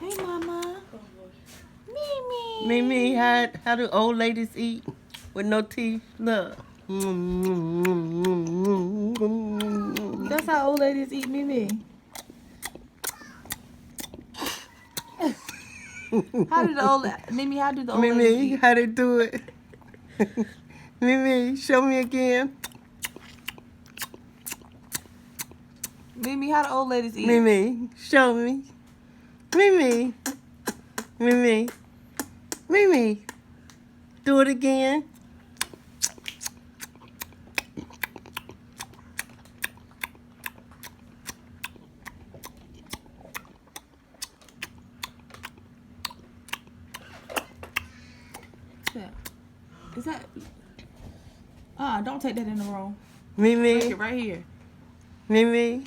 Hey, Mama. Mimi. Mimi, how do old ladies eat with no teeth? Look. That's how old ladies eat, Mimi. How do the old Mimi? How do the old ladies Mimi, eat? how they do it? Mimi, show me again. Mimi, how do old ladies eat? Mimi, show me. Mimi, Mimi, Mimi, do it again. Yeah. Is that? Don't take that in the room. Mimi, Take it right here. Mimi.